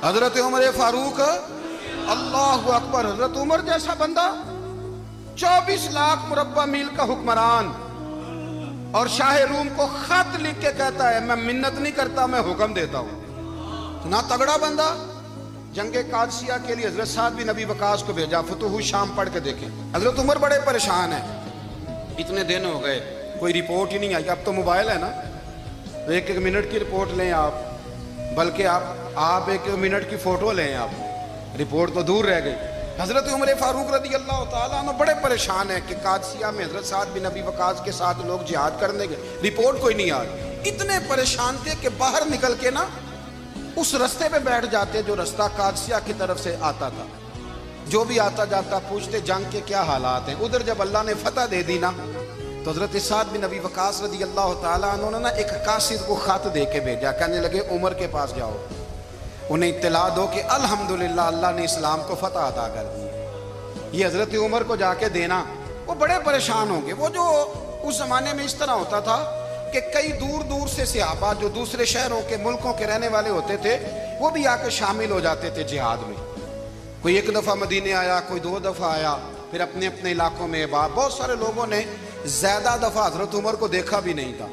حضرت عمر فاروق اللہ اکبر. حضرت عمر جیسا بندہ 24 لاکھ مربع میل کا حکمران اور شاہ روم کو خط لکھ کے کہتا ہے میں منت نہیں کرتا میں حکم دیتا ہوں. اتنا تگڑا بندہ. جنگ قادسیہ کے لیے حضرت سعد بن ابی وقاص کو بھیجا. فتوح شام پڑھ کے دیکھیں. حضرت عمر بڑے پریشان ہیں. اتنے دن ہو گئے کوئی رپورٹ ہی نہیں آئی. اب تو موبائل ہے نا, ایک منٹ کی رپورٹ لیں آپ, بلکہ آپ ایک منٹ کی فوٹو لیں آپ, رپورٹ تو دور رہ گئی. حضرت عمر فاروق رضی اللہ تعالیٰ عنہ بڑے پریشان ہیں کہ قادسیہ میں حضرت سعد بن ابی وقاص کے ساتھ لوگ جہاد کرنے گئے, رپورٹ کوئی نہیں آ رہی. اتنے پریشان تھے کہ باہر نکل کے نا اس رستے پہ بیٹھ جاتے جو رستہ قادسیہ کی طرف سے آتا تھا. جو بھی آتا جاتا پوچھتے جنگ کے کیا حالات ہیں. ادھر جب اللہ نے فتح دے دی نا تو حضرت سعد بن ابی وقاص رضی اللہ تعالیٰ عنہ نے ایک قاصد کو خط دے کے بھیجا. کہنے لگے عمر کے پاس جاؤ, انہیں اطلاع دو کہ الحمدللہ اللہ نے اسلام کو فتح عطا کر دی. یہ حضرت عمر کو جا کے دینا. وہ بڑے پریشان ہوں گے. وہ جو اس زمانے میں اس طرح ہوتا تھا کہ کئی دور دور سے صحابہ جو دوسرے شہروں کے ملکوں کے رہنے والے ہوتے تھے وہ بھی آ کے شامل ہو جاتے تھے جہاد میں. کوئی ایک دفعہ مدینے آیا, کوئی 2 دفعہ آیا, پھر اپنے اپنے علاقوں میں. بہت سارے لوگوں نے زیادہ دفعہ حضرت عمر کو دیکھا بھی نہیں تھا.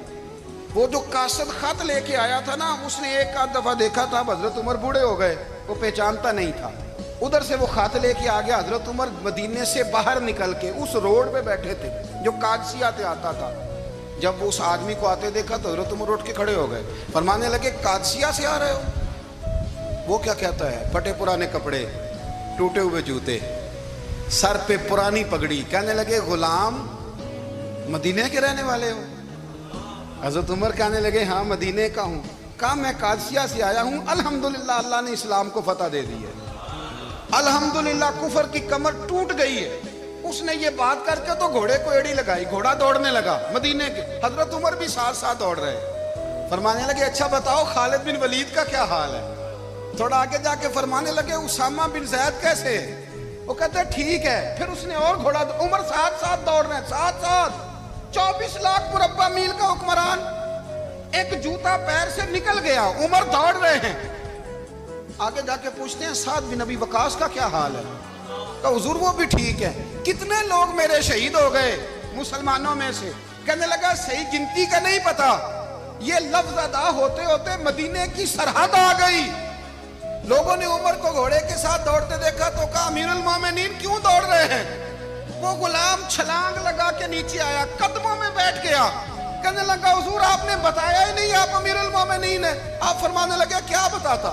وہ جو قاصد خط لے کے آیا تھا نا اس نے ایک آدھ دفعہ دیکھا تھا. حضرت عمر بوڑھے ہو گئے, وہ پہچانتا نہیں تھا. ادھر سے وہ خط لے کے آ گیا. حضرت عمر مدینے سے باہر نکل کے اس روڈ پہ بیٹھے تھے جو قادسیہ سے آتا تھا. جب وہ اس آدمی کو آتے دیکھا تو حضرت عمر اٹھ کے کھڑے ہو گئے, فرمانے لگے قادسیہ سے آ رہے ہو؟ وہ کیا کہتا ہے؟ پھٹے پرانے کپڑے, ٹوٹے ہوئے جوتے, سر پہ پرانی پگڑی. کہنے لگے غلام مدینے کے رہنے والے ہو؟ حضرت عمر کہنے لگے ہاں مدینے کا ہوں. کہا میں قادسیہ سے آیا ہوں, الحمدللہ اللہ نے اسلام کو فتح دے دی ہے, الحمدللہ کفر کی کمر ٹوٹ گئی ہے. اس نے یہ بات کر کے تو گھوڑے کو ایڑی لگائی, گھوڑا دوڑنے لگا مدینے کے. حضرت عمر بھی ساتھ ساتھ دوڑ رہے. فرمانے لگے اچھا بتاؤ خالد بن ولید کا کیا حال ہے؟ تھوڑا آگے جا کے فرمانے لگے اسامہ بن زید کیسے ہے؟ وہ کہتے ہیں ٹھیک ہے. پھر اس نے اور گھوڑا, عمر ساتھ ساتھ دوڑ رہے ہیں, ساتھ ساتھ. 24 لاکھ مربع میل کا حکمران, ایک جوتا پیر سے نکل گیا, عمر دوڑ رہے ہیں. آگے جا کے پوچھتے ہیں سعد بن ابی وقاص کا کیا حال ہے؟ کہ حضور وہ بھی ٹھیک ہے. کتنے لوگ میرے شہید ہو گئے مسلمانوں میں سے؟ کہنے لگا صحیح گنتی کا نہیں پتا. یہ لفظ ادا ہوتے ہوتے مدینے کی سرحد آ گئی. لوگوں نے عمر کو گھوڑے کے ساتھ دوڑتے دیکھا تو کہا امیر المومنین کیوں دوڑ رہے ہیں؟ وہ غلام چھلانگ لگا کے نیچے آیا, قدموں میں بیٹھ گیا. کہنے لگا حضور آپ نے بتایا ہی نہیں آپ امیر المومنین ہیں. آپ فرمانے لگے کیا بتاتا؟